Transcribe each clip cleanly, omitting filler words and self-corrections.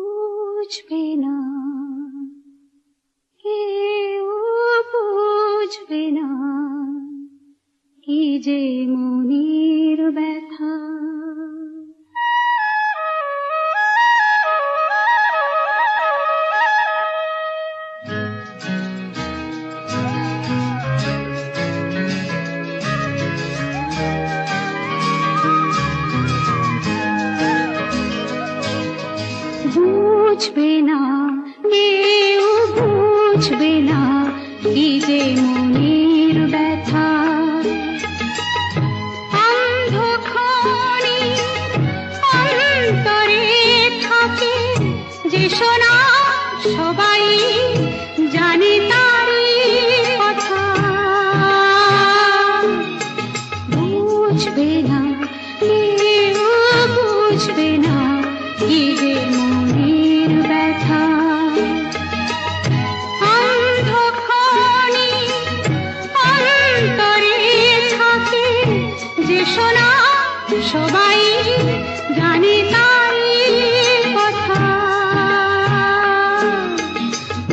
বুঝবে না, কেউ বুঝবে না, কি যে মনের ব্যথা। বুঝবে না, কেউ বুঝবে না, কি যে মনের ব্যথা। অন্ধক্ষণে অন্তরে থাকে যে শোনা, সবাই জানে তারই কথা। বুঝবে না, কেউ বুঝবে না, কি যে মনের ব্যথা। অন্ধক্ষণে অন্তরে থাকে যে শোনা, সবাই জানে তারই কথা।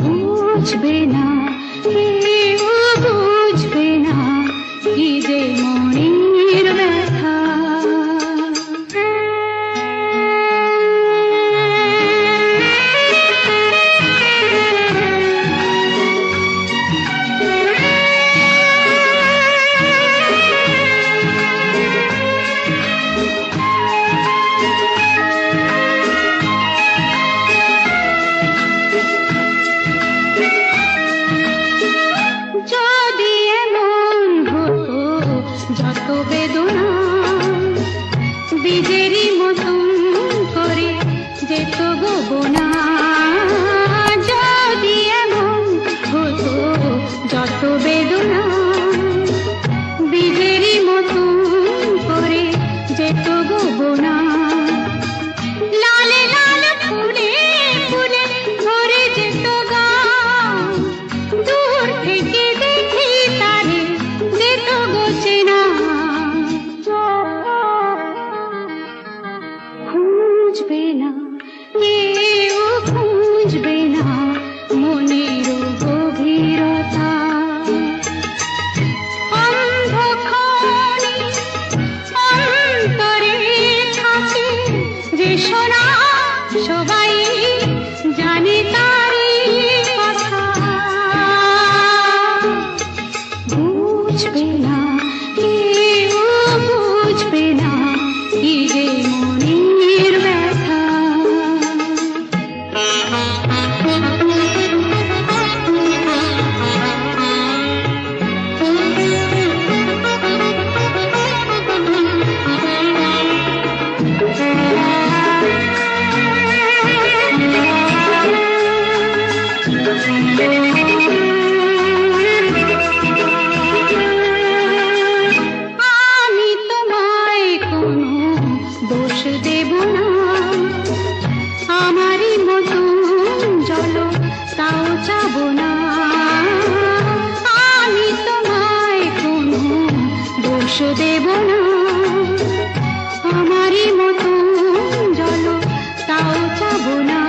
বুঝবে না, কেউ বুঝবে না, কি যে মনের ব্যথা। যদি এমন হতো যত বেদনা বীজেরই মতন করে যেত গোবনা। যদি এমন হতো যত বেদনা বীজেরই মতন করে যেত গোবনা। লালে লাল ফুলে ফুলে ভরে যেত গান, দূর থেকে দেখি তারে যেত গোচেনা। খুঁজবে না, কেউ খুঁজবে না, মনের গভীরতা। অন্ধক্ষণে অন্তরে থাকে যে শোনা, সবাই জানে তারই কথা। বুঝবে না, কেউ বুঝবে না, কি যে মনের ব্যথা। আমি তোমায় কোনো দোষ দেব না, আমারই মতন চলো তাও চাবো না। আমি তোমায় কোনো দোষ দেব না, আমারই মতন চলো তাও চাবো না।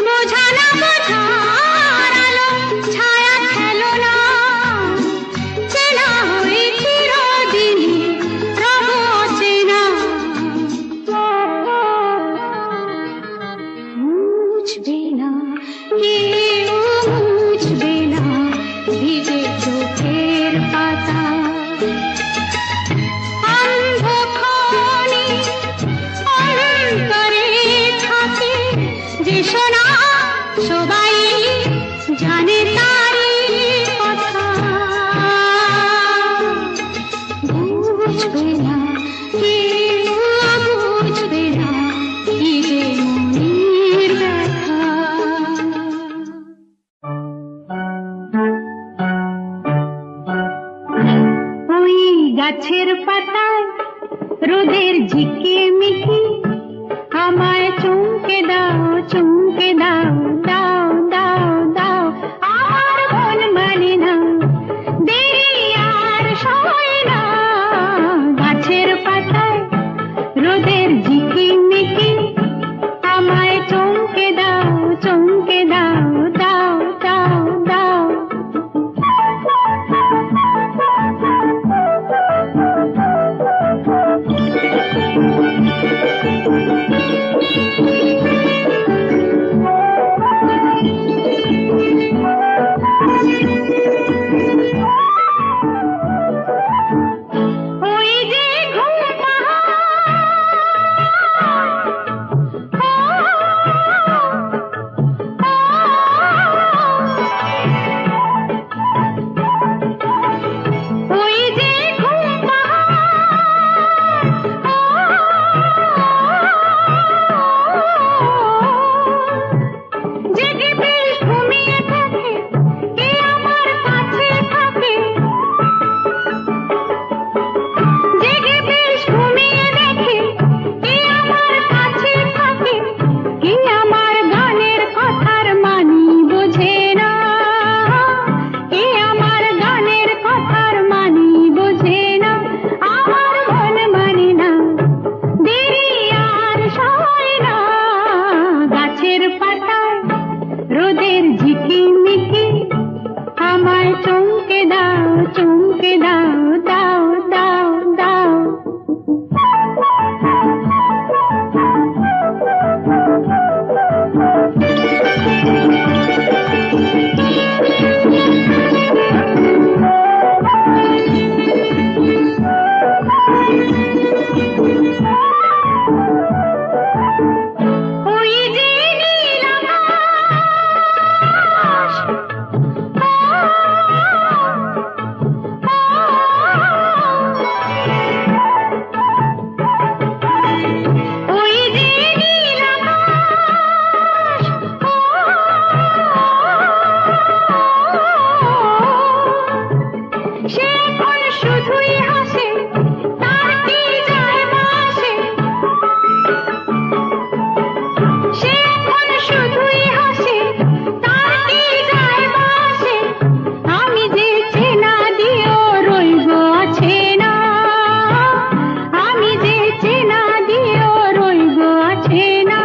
বোঝা না বোঝার আলো ছায়া খেলো না, চেনা হয়ে চিরদিনই রব অচেনা। বুঝবে না, কেউ বুঝবে না, ভিজে চোখের পাতা। অন্ধক্ষণে অন্তরে থাকে যে শোনা, সবাই জানে তারই কথা। বুঝবে না, কেউ বুঝবে না, কি যে মনের ব্যথা। ওই গাছের পাতায় রোদের ঝিকে মিকি আমায় চমকে দাও, চমকে দাও, দাও দাও দাও। আর মন মানে না, দেরি আর সয় না। গাছের পাতায় রোদের ঝিকি মিকি আমায় সয় না গাছের পাতায় রোদের ঝিকিমিকি আমায় চমকে দাও চমকে দাও দাও দাও দাও ওই যে নীল আকাশ ওই যে নীল আকাশ সে এখন শুধুই হাসে তার কি যায় বাসে সে এখন শুধুই হাসে তার কি যায় বাসে আমি যে চেনা দিয়েও রইব আছে না আমি যে চেনা দিয়েও রইব আছে না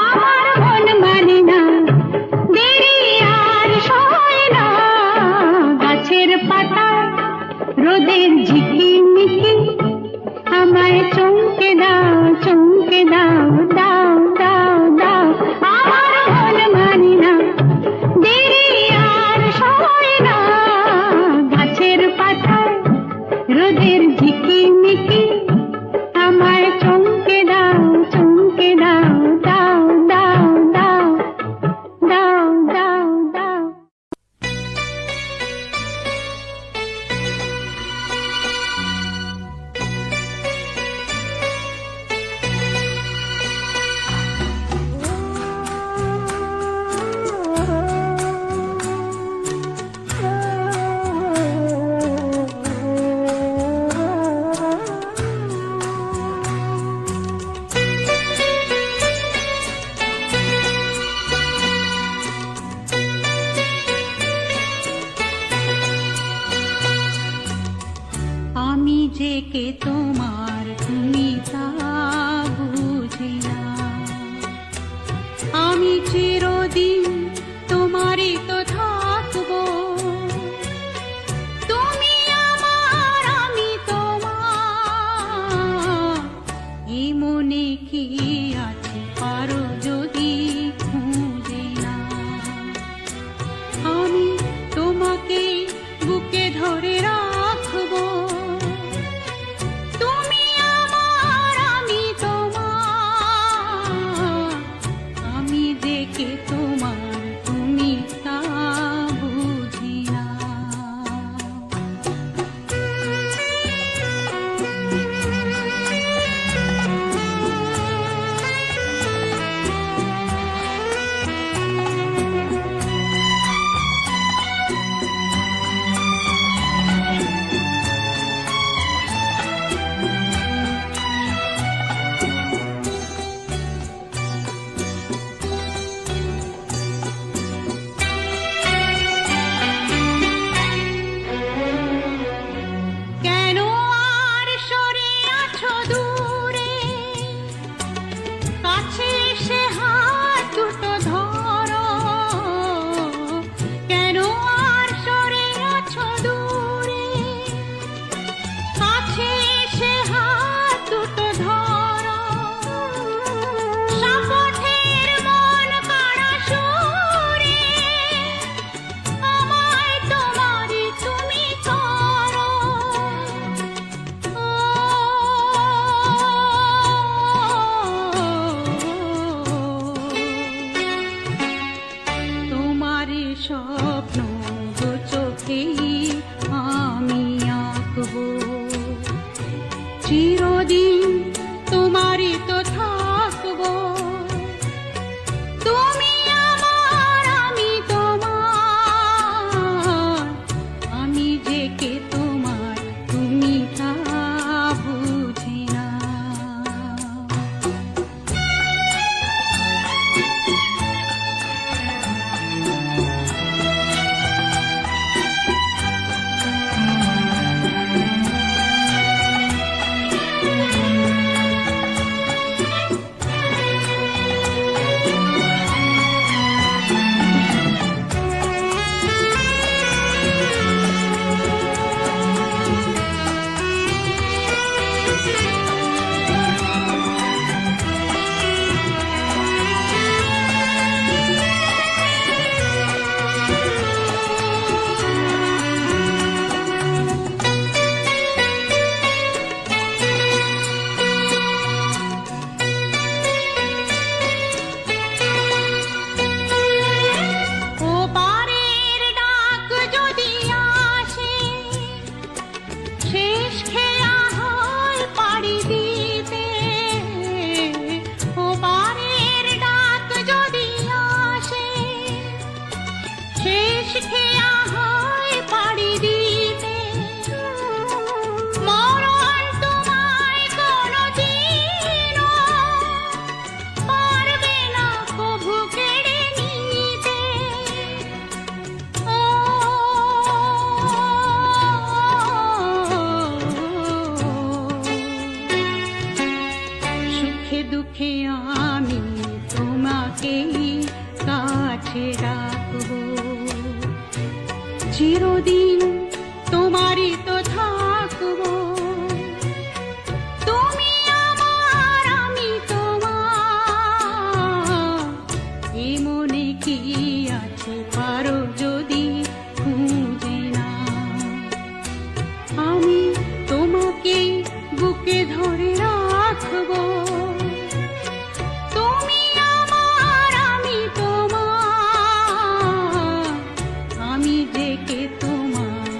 আমার মন মানে না দেরি আর সয় না গাছের পাতায় রোদের ঝিকিমিকি আমায় চমকে দাও চমকে দাও দাও দাও দাও আমার মন মানে না দেরি আর সয় না গাছের পাতায় রোদের ঝিকিমিকি আমায় চমকে দাও চমকে দাও দাও দাও দাও দাও দাও দাও আমি যে কে তোমার তুমি তা বুঝি না আমি চিরদিন তোমারই তো থাকবো তুমি আমার আমি তোমার এই মনে কি আছে পারো যদি খুঁজে না আমি তোমাকে বুকে ধরে রাখবো তোমাকেই কাছে রাখবো, চিরদিন তোমারই তো থাকবো। তুমি আমার, আমি তোমার, এ মনে কি আছে পারো যদি খুঁজে না। আমি তোমাকে বুকে ধরে রাখবো, তুমি আমার, আমি তোমার, আমি ডেকে তোমার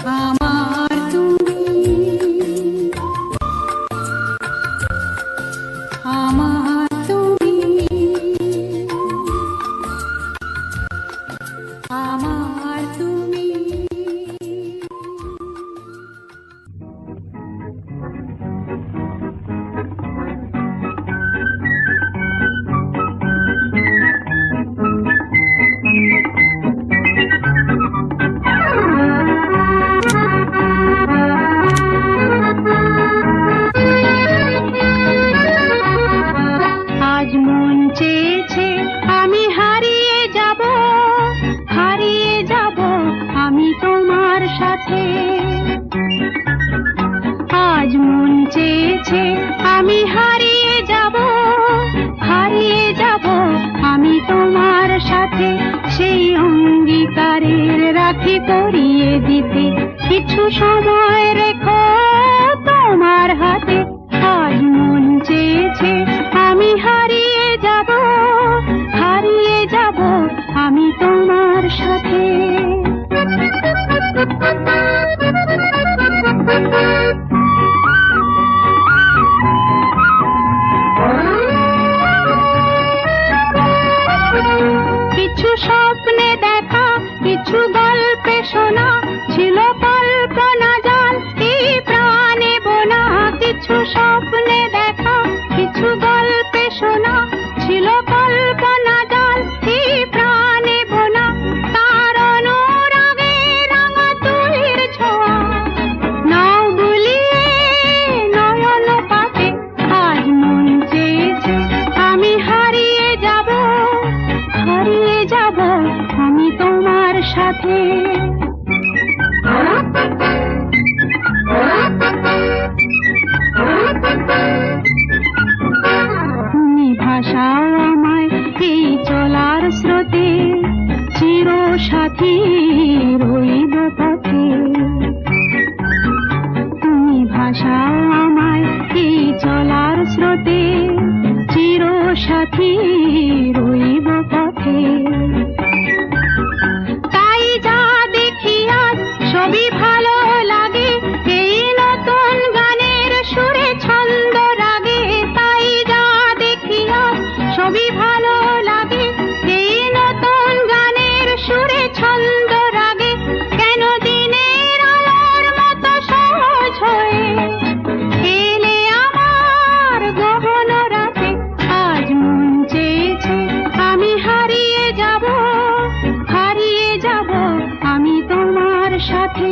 আমার তুমি, আমার তুমি, আমার তুমি। আজ মন চেয়েছে আমি হারিয়ে যাব, হারিয়ে যাব আমি তোমার সাথে। আজ মন চেয়েছে আমি হারিয়ে যাব, হারিয়ে যাব আমি তোমার সাথে। সেই অঙ্গীকারের রাখি পরিয়ে দিতে কিছু সময় রেখো তোমার হাতে। আজ মন চেয়েছে আমি হারিয়ে যাব, হারিয়ে যাব আমি তোমার সাথে। কিছু স্বপ্নে দেখা, কিছু গল্পে শোনা, ছিল কল্পনা জাল এই প্রাণে বোনা। কিছু স্বপ্নে দেখা, কিছু গল্পে শোনা, ছিল কল্পনা জাল এই প্রাণে বোনা। তার অনুরাগে রাঙা তুলির ছোঁয়া নাও বুলিয়ে নয়ন পাতে। আজ মন চেয়েছে আমি হারিয়ে যাব, হারিয়ে যাব আমি তোমার সাথে। তুমি ভাষাও আমায় এই চলার স্রোতে, চির সাথী রইব পথে। তুমি ভাষাও আমায় এই চলার স্রোতে, চির সাথী রইব পথে। তাই যা দেখি আজ সবই ভালো লাগে, এই নতুন গানের সুরে ছন্দ রাগে। তাই যা দেখি আজ সবই ভালো লাগে, এই নতুন গানের সুরে ছন্দ রাগে। কেন দিনের আলোর মতো সহজ হয়ে এলে আমার গহন রাতে। আজ মন চেয়েছে আমি হারিয়ে যাব, হারিয়ে যাব আমি তোমার সাথে।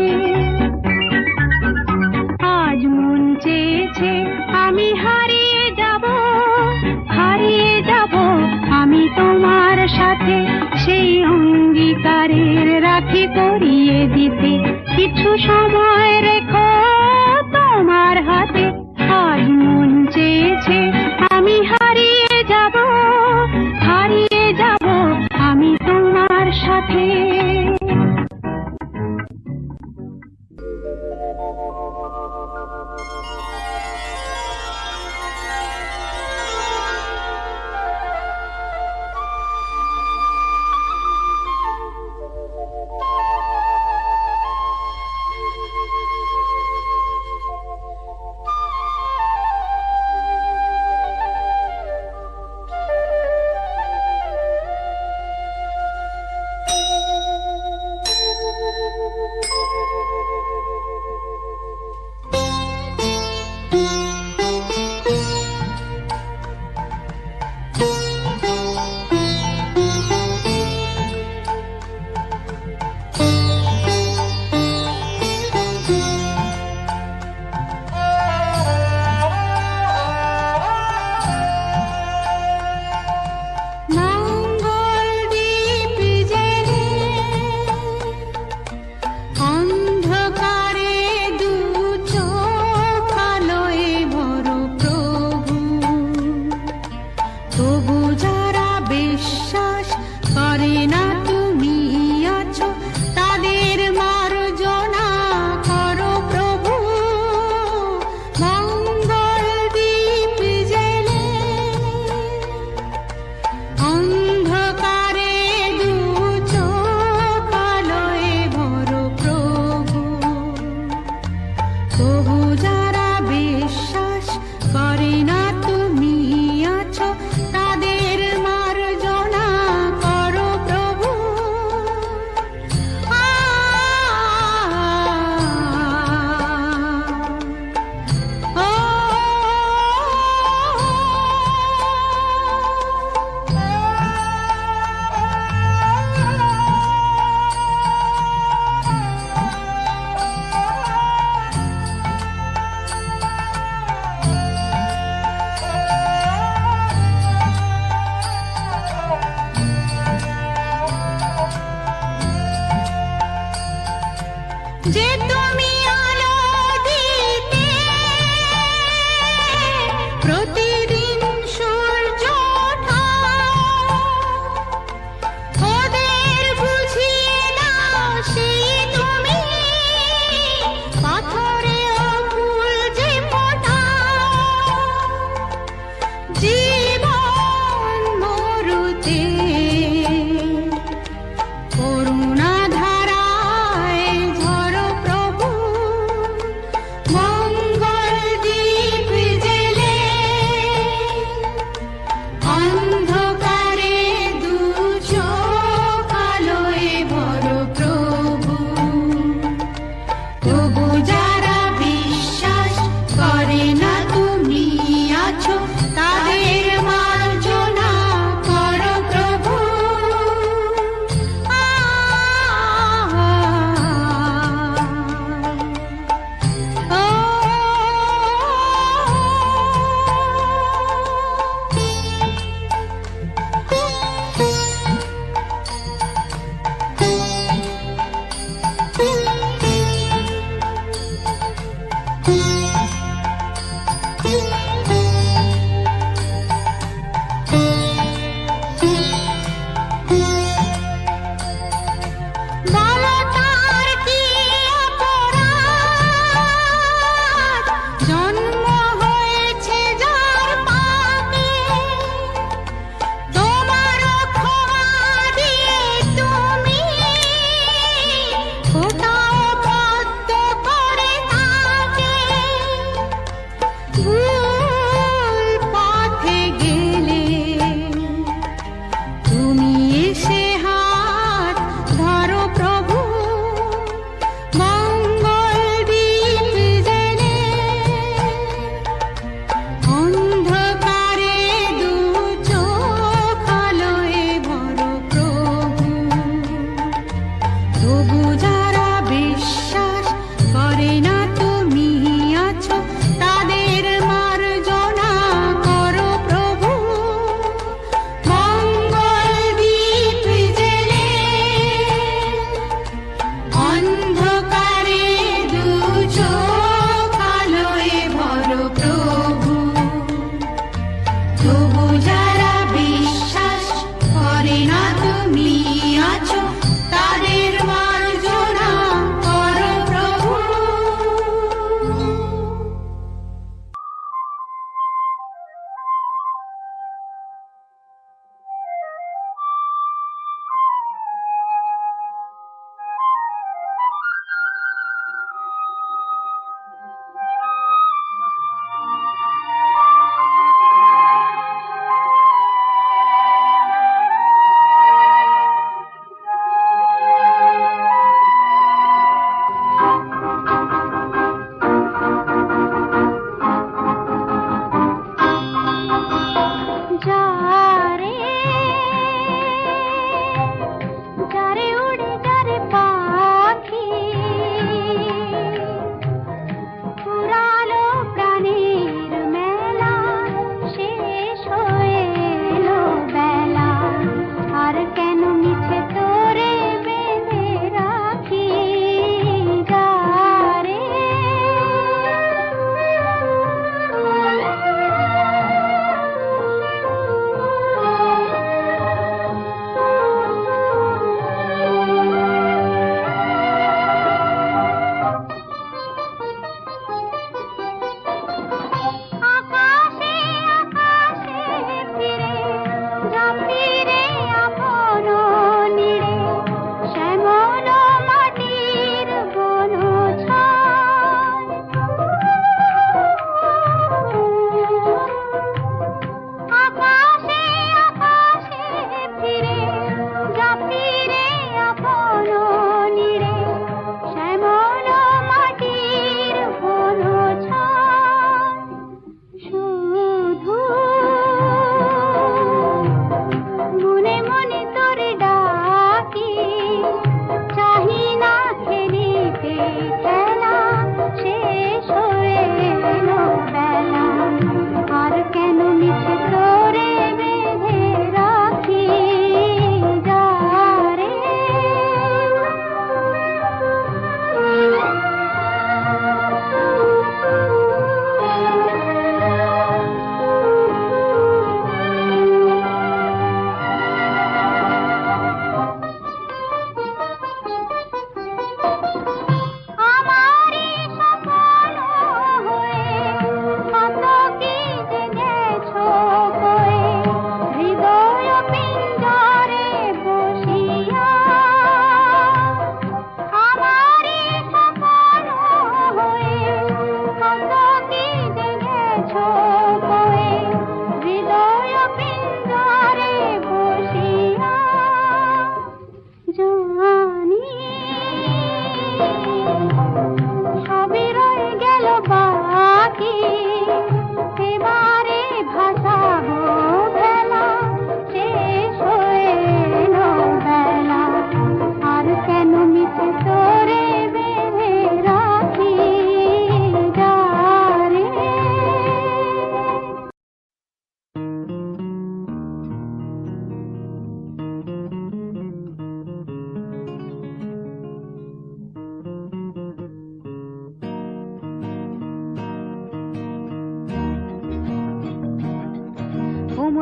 আজ মন চেয়েছে আমি হারিয়ে যাব, হারিয়ে যাব আমি তোমার সাথে। সেই অঙ্গীকারের রাখি পরিয়ে দিতে কিছু সময় রেখো তোমার হাতে। আজ মন চেয়েছে আমি হারিয়ে যাব, হারিয়ে যাব আমি তোমার সাথে। যে তুমি আলো দিতে প্রতিদিন সূর্য ওঠা, ওদের বুঝিয়ে দাও সেই তুমি পাথরেও ফুল যে ফোটাও। জীবন মরুতে করুণা ধারায় ঝরো প্রভু,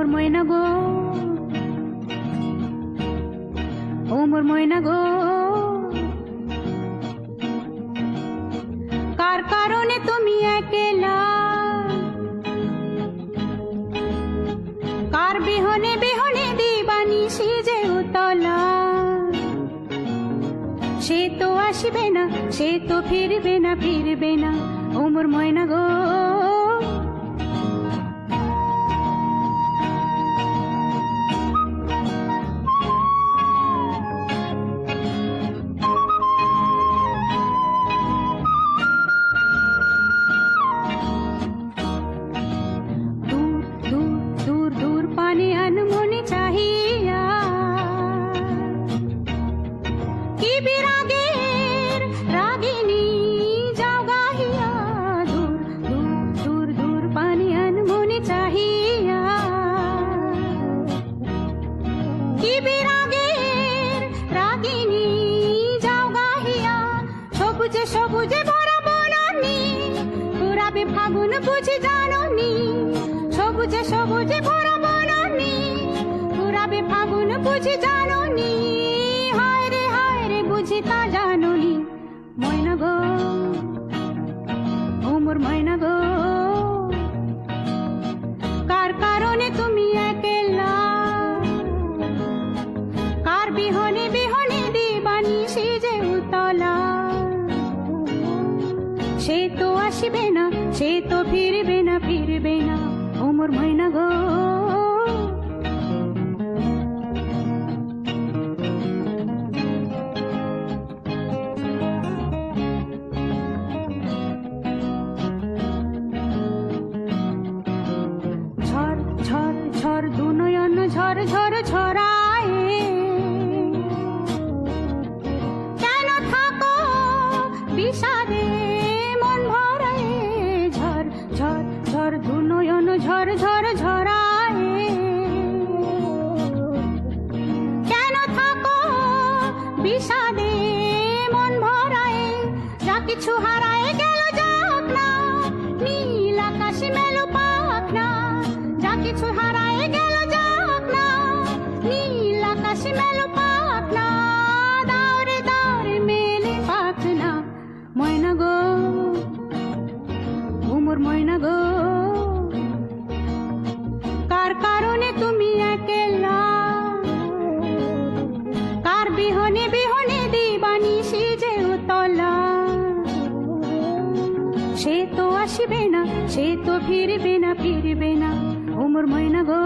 মোর ময়না গো, ও মোর ময়না গো, কার কারণে তুমি একলা, কার বিহনে বিহনে দিবানিশি যে উতলা, সে তো আসবে না, সে তো ফিরবে না, ফিরবে না, ও মোর ময়না গো। সবুজে ভরা বনানি পুরাবে ফাগুন বুঝি জাননি, সবুজে সবুজে ভরা বনানি পুরাবে ফাগুন বুঝি জাননি, হায় রে বুঝি তা জাননি, ময়না গো, ও মোর ময়না গো, কার কারণে তুমি একলা, কার বিহনে বিহনে দিবানিশি যে উতলা, সে তো আসবে না, সে তো ফিরবে না, ফিরবে না, ও মোর ময়না গো। ঝড় ঝড় ঝড় দু নয়ন ঝড় ঝড় ঝরায়, কেন থাকো বিষাদে ঝড় দু নয়ন ঝড় ঝড় ঝরায়, কেন থাকো বিষাদে মন ভরায়, যা কিছু হারায় গেল যাক না, নীল আকাশ মেলো পাক না, যা কিছু হারায় গেল যাক না, নীল আকাশ মেলো পাক না, দাওরে দাওরে মেলে পাক না, ময়না গো, ও মোর ময়না গো, কার কারণে তুমি একলা, কার বিহনে বিহনে দিবানিশি যে উতলা, সে তো আসবে না, সে তো ফিরবে না, ফিরবে না, ও মোর ময়না গো।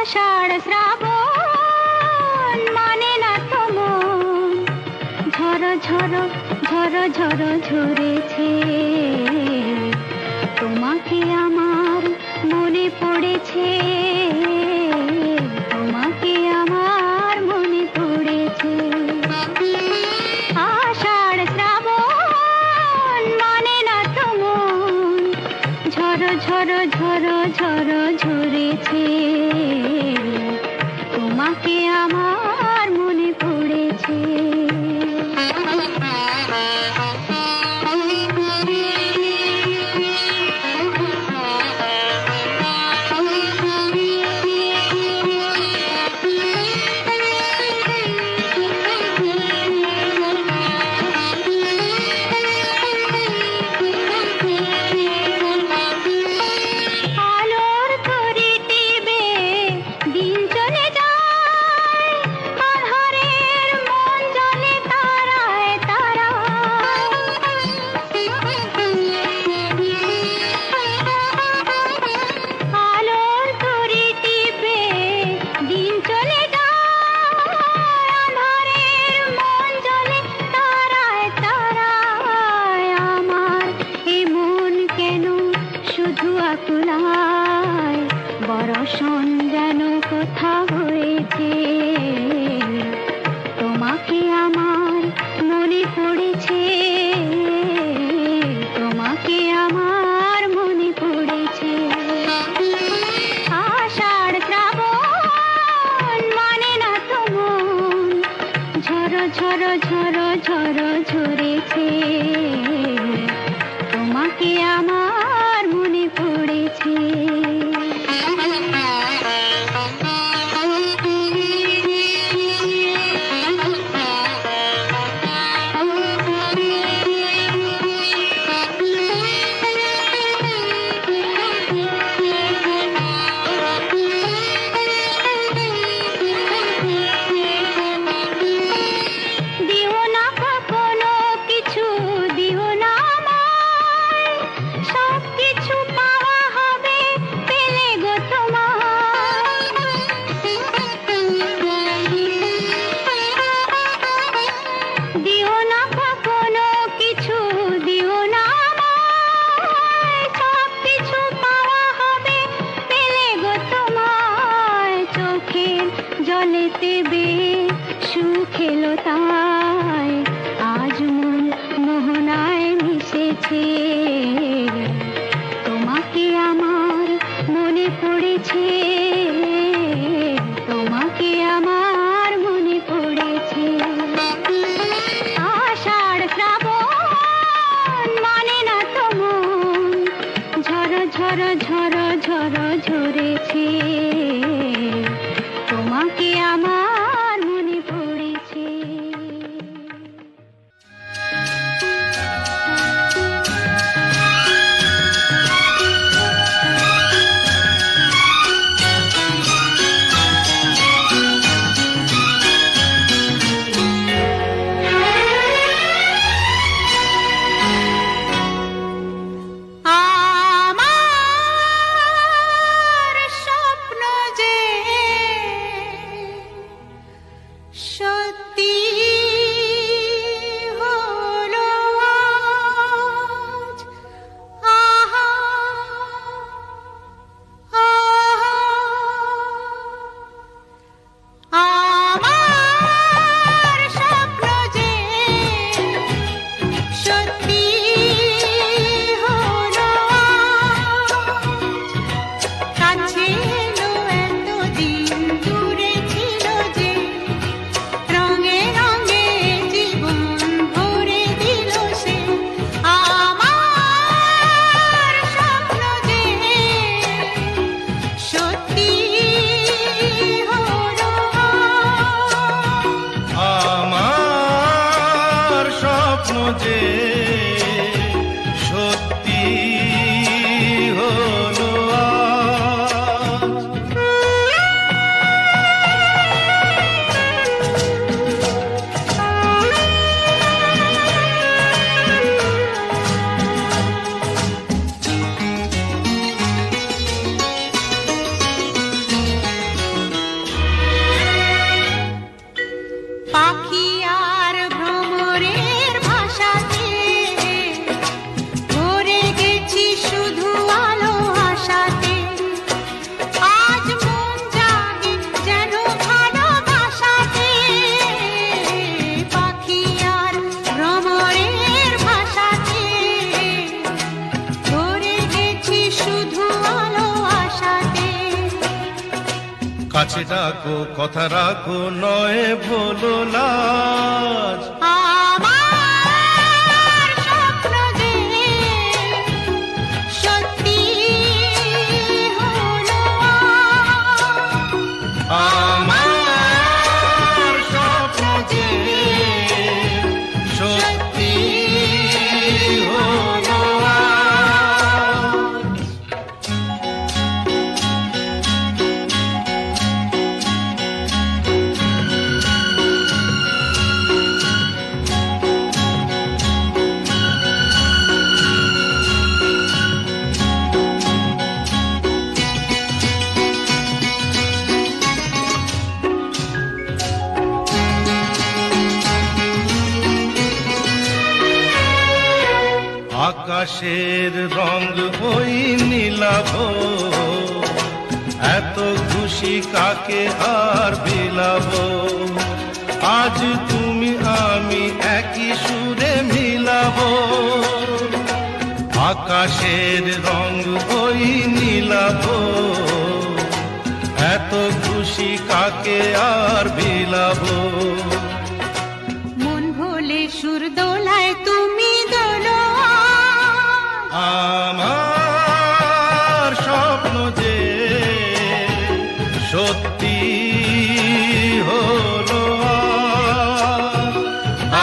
আষাঢ় শ্রাবণ মানে না তো মন, ঝড় ঝড় ঝড় ঝড় ঝরেছে, তোমাকে আমার মনে পড়েছে, তোমাকে আমার মনে পড়েছে। আষাঢ় শ্রাবণ মানে না তো মন, ঝড় ঝড় ঝড় ঝড় ঝরেছে, তোমাকে আমার মনে পড়েছে। আলোর তরি টিপে দিন চলে যায়, আঁধারের মন জ্বলে তারায় তারায়। আলোর তরি টিপে দিন চলে যায়, আঁধারের মন জ্বলে তারায় তারায়। আমার এ মন কেন শুধু আকুলায়, বরষণ যেন কোথা হয়েছে, তোমাকে আমার মনে পড়েছে, তোমাকে আমার মনে পড়েছে। আষাঢ় শ্রাবণ মানে না তো মন, ঝড় ঝড় ঝড় ঝড় ঝরেছে, তোমাকে আমার মনে পড়েছে। কাছে ডাকো কথা রাখো নয় ভোলো লাজ। আমার স্বপ্ন যে সত্যি হলো আমার স্বপ্ন যে সত্যি হলো আজ। আকাশের রং ওই নীলাভ, এত খুশি কাকে আর বিলাব। আজ তুমি আমি একই সুরে মিলাব। আকাশের রং ওই নীলাভ, এত খুশি কাকে আর বিলাব। মন ভোলে সুর দোলায় তুমি দোলো আমার স্বপ্ন যে সত্যি হলো আজ।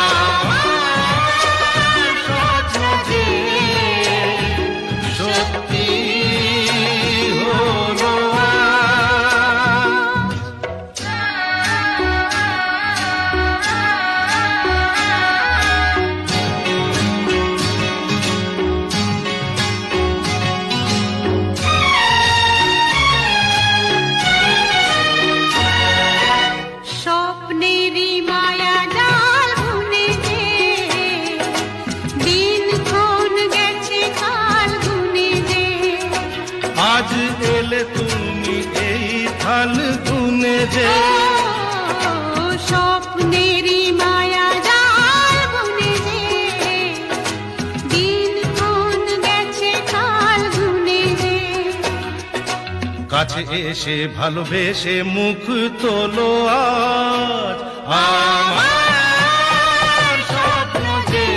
আমার স্বপ্ন যে সত্যি হলো আজ। স্বপ্নেরই মায়া জাল বুনে যে দিন ক্ষণ গেছে কাল গুনে যে আজ এলে তুমি এই থাল গুনে যে। স্বপ্নেরই মায়া জাল বুনে যে দিন ক্ষণ গেছে কাল গুনে যে কাছে এসে ভালোবেসে মুখ তোলো আজ। আমার স্বপ্ন যে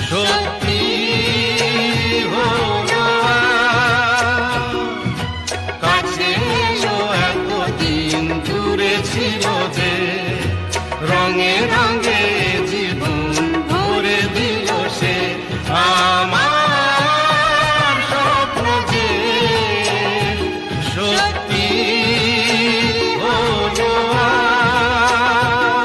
সত্যি হলো আজ। কাছে এসো এতদিন দূরে ছিল যে, রঙে রঙে জীবন ভরে দিল সে। আমার স্বপ্ন যে সত্যি হলো আজ।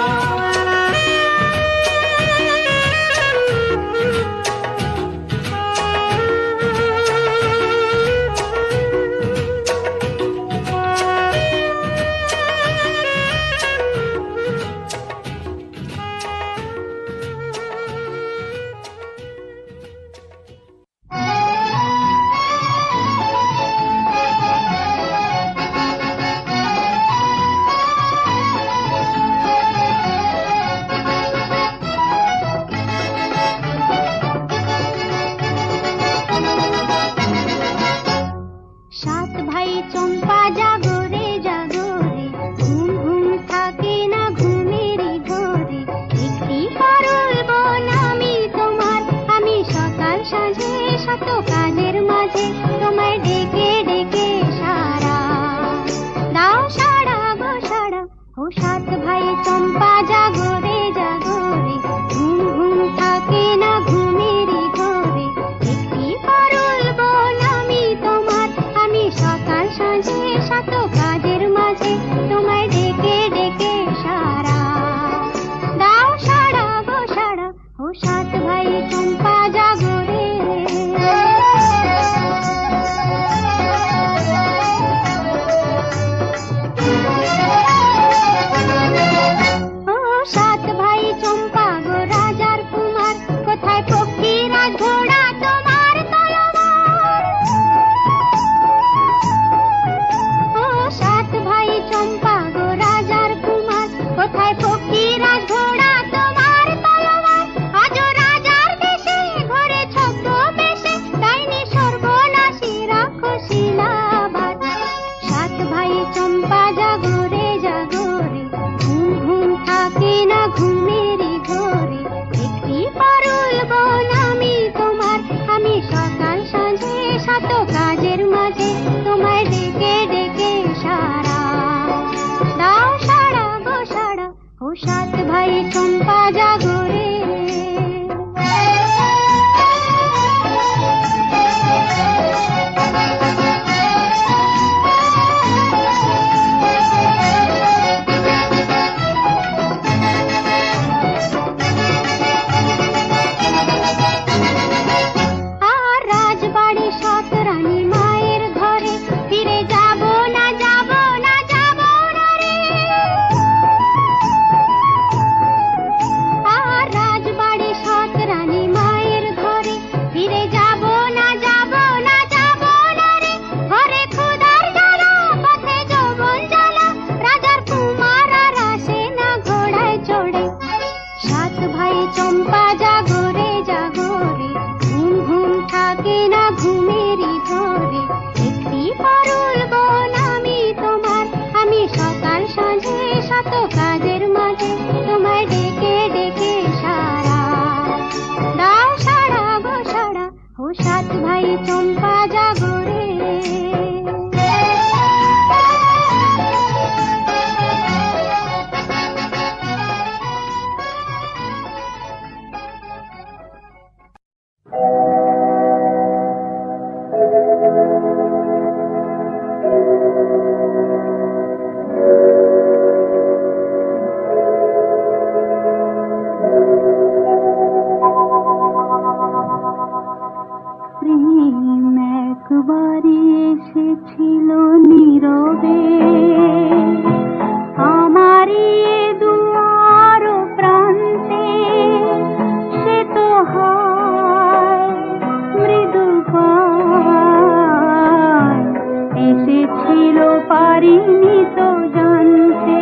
পারিনি তো জানতে,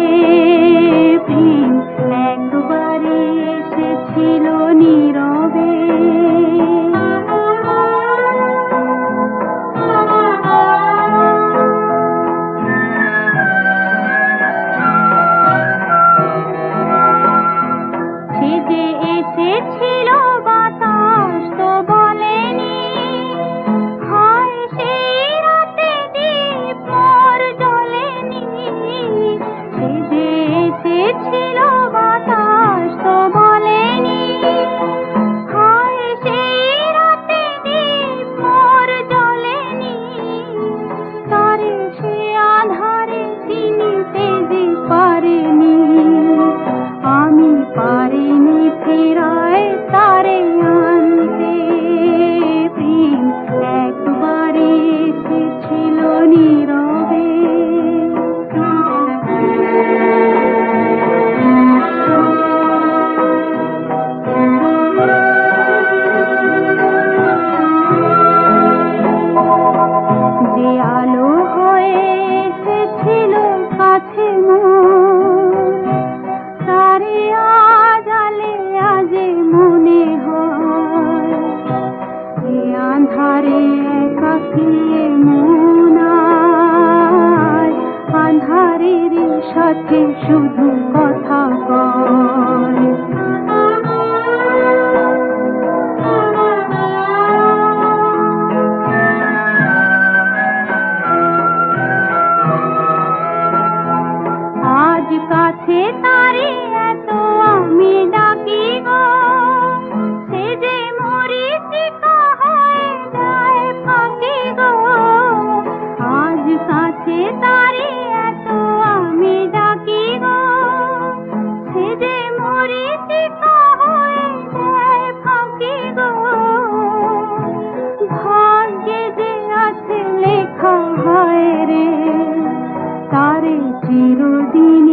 প্রেম একবারে এসেছিল নীরবে। সে যে এসেছিল বাতাস তো বলেনি, হায় সেই রাতে দীপ মোর জ্বলেনি। সে যে এসেছিল বাতাস তো বলেনি, হায় সেই রাতে দীপ মোর জ্বলেনি। তারে সে আধারে চিনিতে যে পারেনি, আমি পারিনি ফেরায় তারে আনতে, প্রেম একবারে এসেছিল নীরবে। যে আলো হয়ে এসেছিল কাছে মোর, তারে আজ আলে আজে মনে হয়। এ আঁধারে একাকী মন আজ আঁধারের সাথে শুধু কথা কয়। আজ কাছে তারে এত আমি ডাকি গো, সে যে মরীচিকা হয়ে যায় ফাঁকি গো। আজ কাছে তারে এত আমি ডাকি গো, সে যে মরীচিকা হয়ে যায় ফাঁকি গো। ভাগ্যে যে আছে লেখা হয় রে, তারে চিরদিন